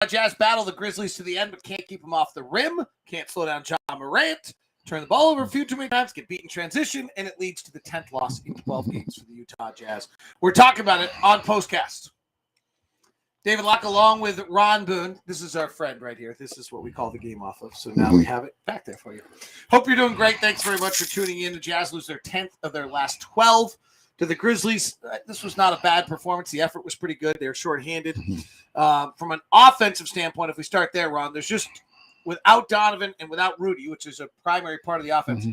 Jazz battle the Grizzlies to the end, but can't keep them off the rim. Can't slow down Ja Morant. Turn the ball over a few too many times, get beat in transition, and it leads to the 10th loss in 12 games for the Utah Jazz. We're talking about it on POSTCAST. David Locke along with Ron Boone. This is our friend right here. This is what we call the game off of. So now we have it back there for you. Hope you're doing great. Thanks very much for tuning in. The Jazz lose their 10th of their last 12 to the Grizzlies. This was not a bad performance. The effort was pretty good. They were shorthanded. From an offensive standpoint, if we start there, Ron, there's just without Donovan and without Rudy, which is a primary part of the offense,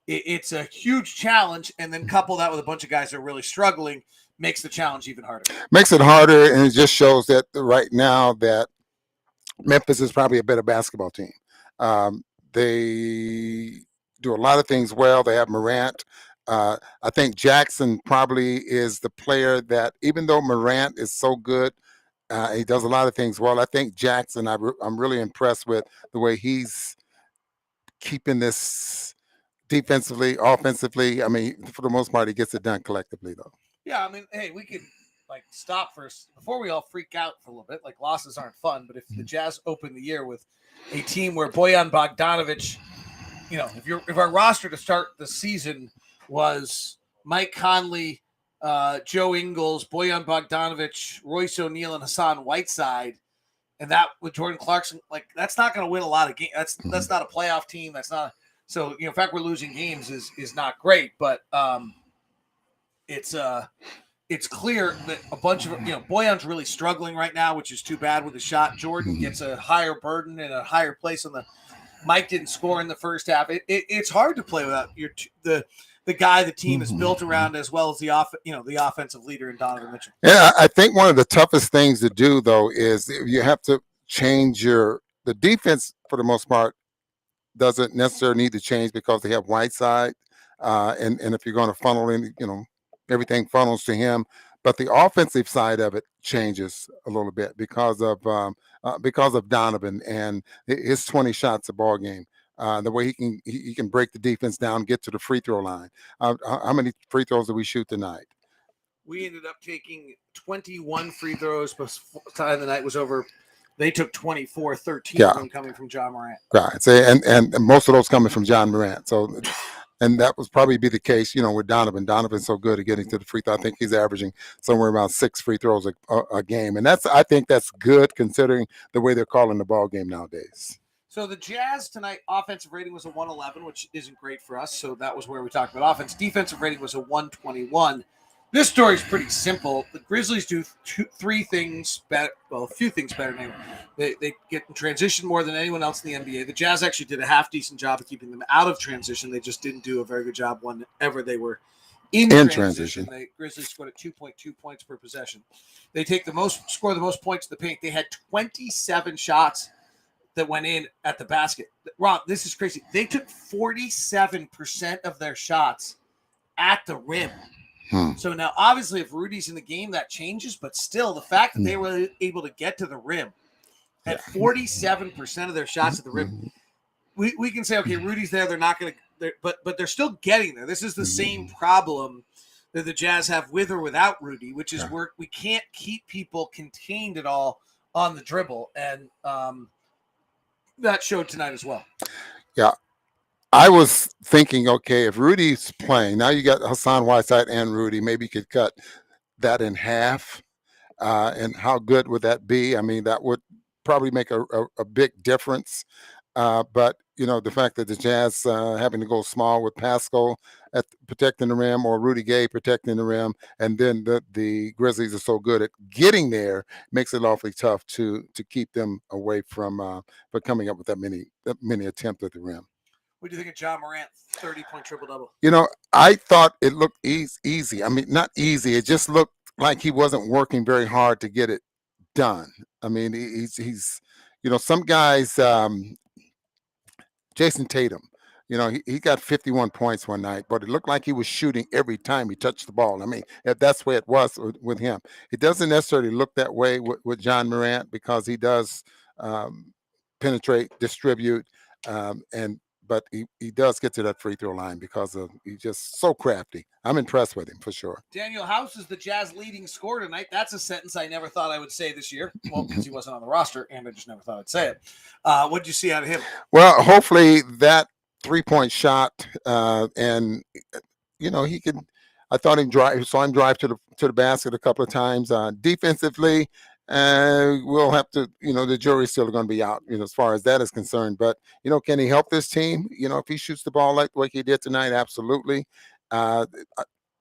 it's a huge challenge. And then couple that with a bunch of guys that are really struggling, makes the challenge even harder. Makes it harder, and it just shows that right now that Memphis is probably a better basketball team. They do a lot of things well. They have Morant. I think Jackson probably is the player that, even though Morant is so good, he does a lot of things well. I think Jackson, I'm really impressed with the way he's keeping this defensively, offensively. I mean, for the most part, he gets it done collectively, though. Yeah, I mean, hey, we could stop first before we all freak out for a little bit. Like, losses aren't fun, but if the Jazz open the year with a team where Bojan Bogdanovic, if our roster to start the season was Mike Conley, Joe Ingles, Bojan Bogdanovic, Royce O'Neal, and Hassan Whiteside, and that with Jordan Clarkson, that's not going to win a lot of games. That's not a playoff team. That's not so. The fact we're losing games is not great, but it's clear that a bunch of Bojan's really struggling right now, which is too bad with the shot. Jordan gets a higher burden and a higher place on the. Mike didn't score in the first half. It's hard to play without the guy the team is built around, as well as the offensive leader in Donovan Mitchell. Yeah, I think one of the toughest things to do, though, is you have to change the defense for the most part doesn't necessarily need to change because they have Whiteside, and if you're going to funnel in, everything funnels to him. But the offensive side of it changes a little bit because of Donovan and his 20 shots a ball game. The way he can break the defense down, get to the free throw line. How many free throws did we shoot tonight? We ended up taking 21 free throws before the time the night was over. They took 24, 13 of them coming from Ja Morant. Right. So, and most of those coming from Ja Morant. So, and that was probably be the case, with Donovan. Donovan's so good at getting to the free throw. I think he's averaging somewhere around 6 free throws a game. And I think that's good considering the way they're calling the ball game nowadays. So the Jazz tonight, offensive rating was a 111, which isn't great for us. So that was where we talked about offense. Defensive rating was a 121. This story is pretty simple. The Grizzlies do three things better. Well, a few things better than they get in transition more than anyone else in the NBA. The Jazz actually did a half-decent job of keeping them out of transition. They just didn't do a very good job whenever they were in transition. The Grizzlies scored at 2.2 points per possession. They score the most points in the paint. They had 27 shots that went in at the basket. Rob, this is crazy. They took 47% of their shots at the rim. So now, obviously, if Rudy's in the game, that changes. But still, the fact that they were able to get to the rim at 47% of their shots at the rim, we can say, okay, Rudy's there. They're not going to, but they're still getting there. This is the same problem that the Jazz have with or without Rudy, which is we can't keep people contained at all on the dribble, and that showed tonight as well. Yeah. I was thinking, okay, if Rudy's playing, now you got Hassan Whiteside and Rudy, maybe you could cut that in half. And how good would that be? I mean, that would probably make a big difference. But, the fact that the Jazz having to go small with Pascal at protecting the rim or Rudy Gay protecting the rim, and then the Grizzlies are so good at getting there, makes it awfully tough to keep them away from coming up with that many attempts at the rim. What do you think of Ja Morant, 30-point triple-double? I thought it looked easy. I mean, not easy. It just looked like he wasn't working very hard to get it done. I mean, he's some guys, Jason Tatum, he got 51 points one night, but it looked like he was shooting every time he touched the ball. I mean, that's the way it was with him. It doesn't necessarily look that way with Ja Morant because he does penetrate, distribute, but he does get to that free throw line because he's just so crafty. I'm impressed with him for sure. Daniel House is the Jazz leading scorer tonight. That's a sentence I never thought I would say this year. Well, because he wasn't on the roster, and I just never thought I'd say it. What did you see out of him? Well, hopefully that 3-point shot, and he can. I thought saw him drive to the basket a couple of times. Defensively, we'll have to. The jury's still going to be out. As far as that is concerned. But can he help this team? If he shoots the ball like he did tonight, absolutely.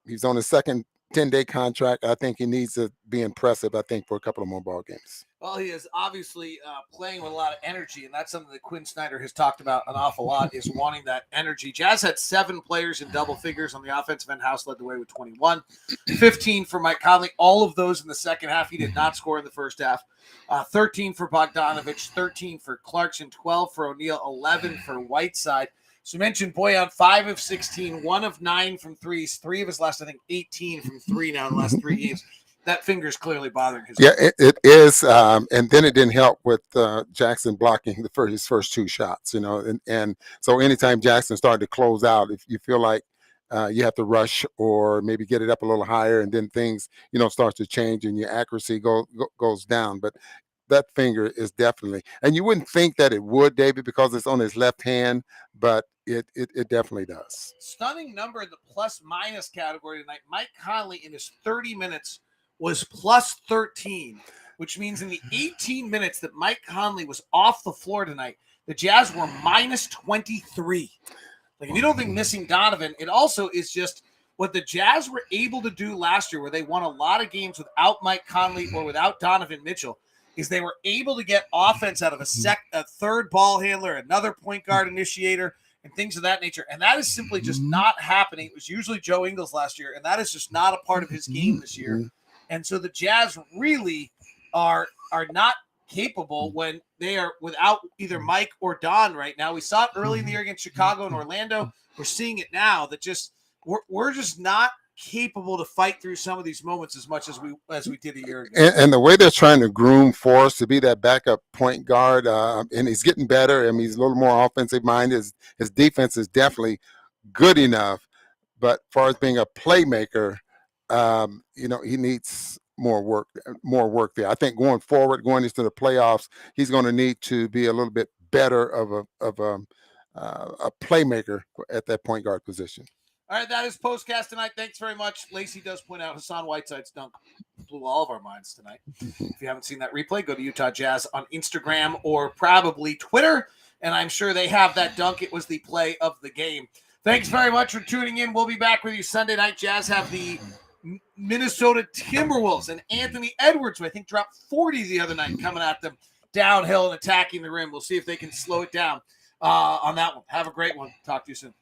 He's on his second 10-day contract. I think he needs to be impressive, I think, for a couple of more ball games. Well, he is obviously playing with a lot of energy, and that's something that Quinn Snyder has talked about an awful lot, is wanting that energy. Jazz had 7 players in double figures on the offensive end. House led the way with 21. 15 for Mike Conley. All of those in the second half. He did not score in the first half. 13 for Bogdanovich, 13 for Clarkson, 12 for O'Neal, 11 for Whiteside. So you mentioned Boyan, 5 of 16, 1 of 9 from threes, 3 of his last, I think, 18 from 3 now in the last 3 games. That finger's clearly bothering his. Yeah, it is. And then it didn't help with Jackson blocking his first 2 shots, and so anytime Jackson started to close out, if you feel like you have to rush or maybe get it up a little higher, and then things, starts to change and your accuracy goes down. But that finger is definitely, and you wouldn't think that it would, David, because it's on his left hand, but it definitely does. Stunning number in the plus-minus category tonight. Mike Conley in his 30 minutes was plus 13, which means in the 18 minutes that Mike Conley was off the floor tonight, the Jazz were minus 23. Like, if you don't think missing Donovan, it also is just what the Jazz were able to do last year, where they won a lot of games without Mike Conley or without Donovan Mitchell, is they were able to get offense out of a third ball handler, another point guard initiator, and things of that nature. And that is simply just not happening. It was usually Joe Ingles last year, and that is just not a part of his game this year. And so the Jazz really are not capable when they are without either Mike or Don right now. We saw it early in the year against Chicago and Orlando. We're seeing it now that just we're just not capable to fight through some of these moments as much as we did a year ago. And the way they're trying to groom Forrest to be that backup point guard, and he's getting better. I mean, he's a little more offensive minded. His defense is definitely good enough, but as far as being a playmaker, he needs more work there. I think going forward, going into the playoffs, he's going to need to be a little bit better of a playmaker at that point guard position. All right, that is POSTCAST tonight. Thanks very much. Lacey does point out Hassan Whiteside's dunk blew all of our minds tonight. If you haven't seen that replay, go to Utah Jazz on Instagram or probably Twitter, and I'm sure they have that dunk. It was the play of the game. Thanks very much for tuning in. We'll be back with you Sunday night. Jazz have the Minnesota Timberwolves, and Anthony Edwards, who I think dropped 40 the other night, coming at them downhill and attacking the rim. We'll see if they can slow it down on that one. Have a great one. Talk to you soon.